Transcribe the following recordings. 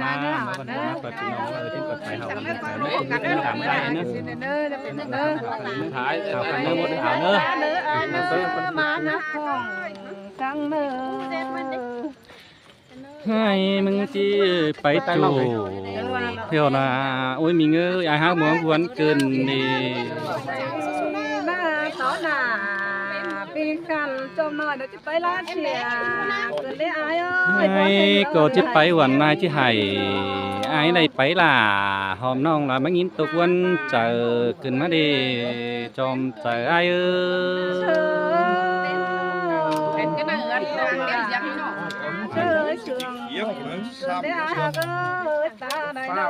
มาเปิดน้องที่เปิดไฟเขาไม่เป็นถามได้เนอะถ่ายข่าวกันเนอะหมดข่าวเนอะมานะของจังเนอให้มึงจีไปจูเที่ยวนาโอ้ยมีเงยไอ้ห้าหมวงวนเกินนี่หน้าต่อหน้าปีกันจมหน่อยเดี๋ยวจะไปลาเชียเกินได้อายเอ้ย ไอ้ก็จะไปวันนายที่ไห้ไอ้ได้ไปล่ะหอมน้องล่ะมังยินตกวันเจอขึ้นมาดีจอมเจอไอ้เอ้เป็นกันเอิญยังเชื่อเชื่อได้อายก็ตาได้เนาะ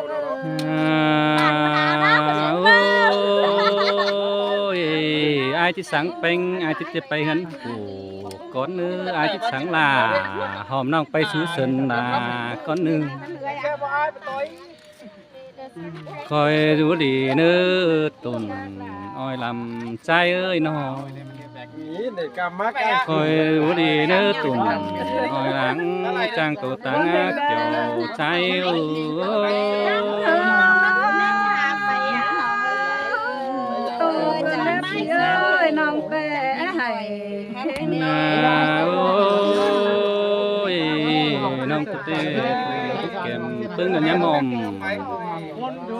โอ้ยไอ้ที่สังเป็งไอ้ที่จะไปหันกูก้อนนึงไอ้ที่สังลาหอมน้องไปสู้สนลาก้อนนึงคอยดูดีเนื้อตุนอ้อยลำใจเอ้ยน้องคอยดูดีเนื้อตุนอ้อยหลังจางตัวตังเกี่ยวใจเอ้ยน้องแปะให้โอ้ยน้องตุ๊กเต้เก็บปึ้งกันย้ำอม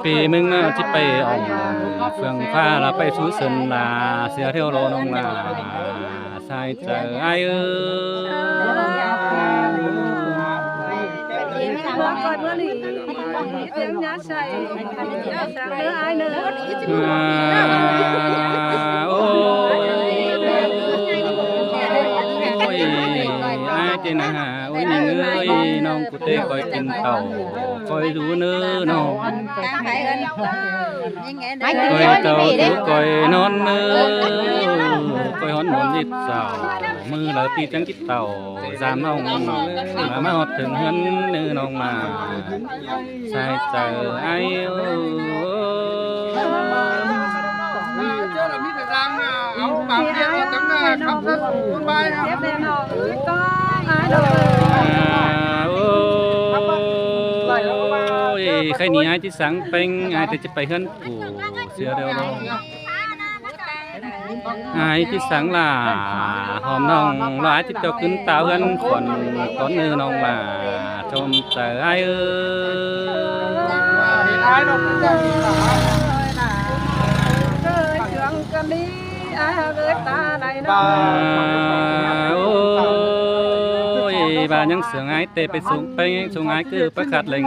ปีมึงที่ไปอมเฟืองฟ้าเราไปสู้สนลาเสียเที่ยวโลน้องลาใส่เจอไอ้เอ้บอกก่อนว่านี่เสียงยาใส่สักเนื้อไอ้เนื้อโอ้ยไอ้เจน่าโอ้ยนี่เอ้ยน้องกูเต้คอยกินเต่าคอยดูเนื้อน้องคอยเต่าดูคอยนอนเนื้อคอยหอนหมอนยิดสาวมือเราตีจังจิตเต่าสามน้องมาหอดถึงเฮือนเนื้อน้องมาใส่เจอไอ้เอาปากเดียวตั้งหน้าครับคุณบายครับเด็กน้องก็อายเลย โอ้ยใครหนีไอ้ที่สังเป็งไอ้ที่จะไปเฮือนกูเสียเดียวลงไอ้ที่สังล่ะหอมน้องลายที่เจ้าขึ้นเต้าเฮือนคนก้อนเนื้อน้องล่ะชมเตอไอ้เอ้ยดอกกุหลาบเกิดเรื่องกันนี้อายเกิดตาได้เนาะโอ้ยบ้านยังเสือไอ้เตะไปสูงไปสูงไอ้คือประกาศเลย